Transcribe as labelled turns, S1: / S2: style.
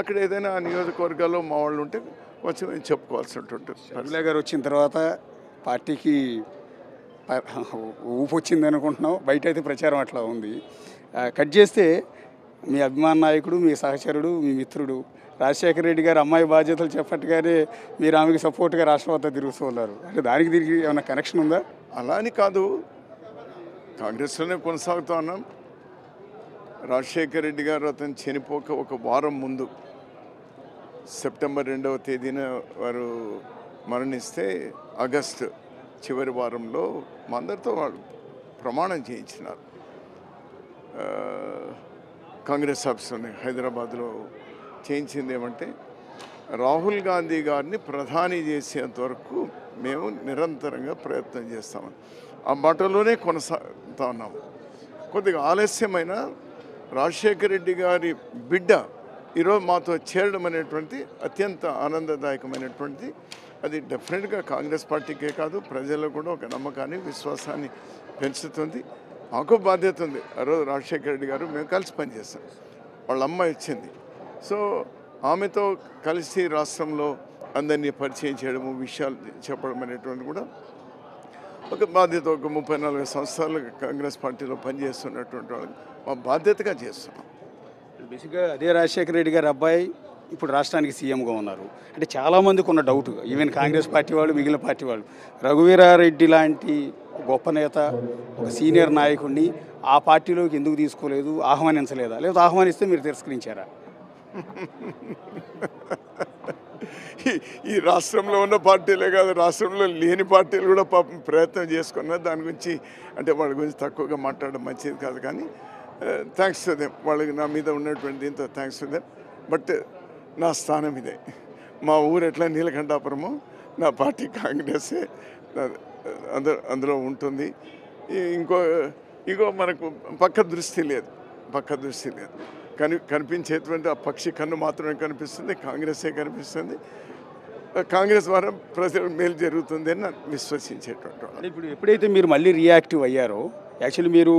S1: అక్కడ ఏదైనా నియోజకవర్గాల్లో మా వాళ్ళు ఉంటే కొంచెం చెప్పుకోవాల్సి ఉంటుంది.
S2: షర్మిల గారు వచ్చిన తర్వాత పార్టీకి ఊపు వచ్చింది అనుకుంటున్నాం. బయట అయితే ప్రచారం అట్లా ఉంది. కట్ చేస్తే మీ అభిమాన నాయకుడు, మీ సహచరుడు, మీ మిత్రుడు రాజశేఖర రెడ్డి గారు అమ్మాయి బాధ్యతలు చెప్పట్టుగానే మీరు ఆమెకి సపోర్ట్గా రాష్ట్రమంతా తిరుగుతూ ఉన్నారు. అంటే దానికి దీనికి ఏమైనా కనెక్షన్ ఉందా?
S1: అలా అని కాదు, కాంగ్రెస్లోనే కొనసాగుతూ ఉన్నాం. రాజశేఖర రెడ్డి గారు అతను చనిపోక ఒక వారం ముందు సెప్టెంబర్ 2వ తేదీన వారు మరణిస్తే ఆగస్టు చివరి వారంలో మా అందరితో వాళ్ళు ప్రమాణం చేయించినారు. కాంగ్రెస్ ఆఫీస్లోనే హైదరాబాద్లో చేయించింది ఏమంటే రాహుల్ గాంధీ గారిని ప్రధాని చేసేంత వరకు మేము నిరంతరంగా ప్రయత్నం చేస్తామని ఆ బాటలోనే కొనసాగుతూ ఉన్నాము. కొద్దిగా ఆలస్యమైన రాజశేఖర రెడ్డి గారి బిడ్డ ఈరోజు మాతో చేరడం అనేటువంటి అత్యంత ఆనందదాయకమైనటువంటిది. అది డెఫినెట్గా కాంగ్రెస్ పార్టీకే కాదు, ప్రజల్లో కూడా ఒక నమ్మకాన్ని, విశ్వాసాన్ని పెంచుతుంది. మాకు బాధ్యత ఉంది. ఆ రోజు రాజశేఖర రెడ్డి గారు మేము కలిసి పనిచేస్తాం. వాళ్ళ అమ్మాయి వచ్చింది. సో ఆమెతో కలిసి రాష్ట్రంలో అందరినీ పరిచయం చేయడము, విషయాలు చెప్పడం అనేటువంటి కూడా ఒక బాధ్యత. ఒక 34 సంవత్సరాలు కాంగ్రెస్ పార్టీలో పనిచేస్తున్నటువంటి వాళ్ళు మా బాధ్యతగా చేస్తున్నాం.
S2: బేసిక్గా అదే రాజశేఖర రెడ్డి గారి అబ్బాయి ఇప్పుడు రాష్ట్రానికి సీఎంగా ఉన్నారు. అంటే చాలామందికి ఉన్న డౌట్, ఈవెన్ కాంగ్రెస్ పార్టీ వాళ్ళు, మిగిలిన పార్టీ వాళ్ళు, రఘువీరారెడ్డి లాంటి గొప్ప నేత, ఒక సీనియర్ నాయకుడిని ఆ పార్టీలోకి ఎందుకు తీసుకోలేదు, ఆహ్వానించలేదా, లేదా ఆహ్వానిస్తే మీరు తిరస్కరించారా?
S1: ఈ రాష్ట్రంలో ఉన్న పార్టీలే కాదు, రాష్ట్రంలో లేని పార్టీలు కూడా పాపం ప్రయత్నం చేసుకున్నారు. దాని గురించి అంటే వాళ్ళ గురించి తక్కువగా మాట్లాడడం మంచిది కాదు. కానీ థ్యాంక్స్ టు దెమ్, వాళ్ళకి నా మీద ఉన్నటువంటి దీంతో థ్యాంక్స్ టు దెమ్. బట్ నా స్థానం ఇదే. మా ఊరు ఎట్లా నీలకంఠాపురమో నా పార్టీ కాంగ్రెసే అందులో ఉంటుంది. ఇంకో మనకు పక్క దృష్టి లేదు. కనిపించేటువంటి ఆ పక్షి కన్ను మాత్రమే కనిపిస్తుంది, కాంగ్రెసే కనిపిస్తుంది. కాంగ్రెస్ ద్వారా ప్రజలకు మేలు జరుగుతుంది అని విశ్వసించేటువంటి.
S2: ఇప్పుడు ఎప్పుడైతే మీరు మళ్ళీ రియాక్టివ్ అయ్యారో, యాక్చువల్లీ మీరు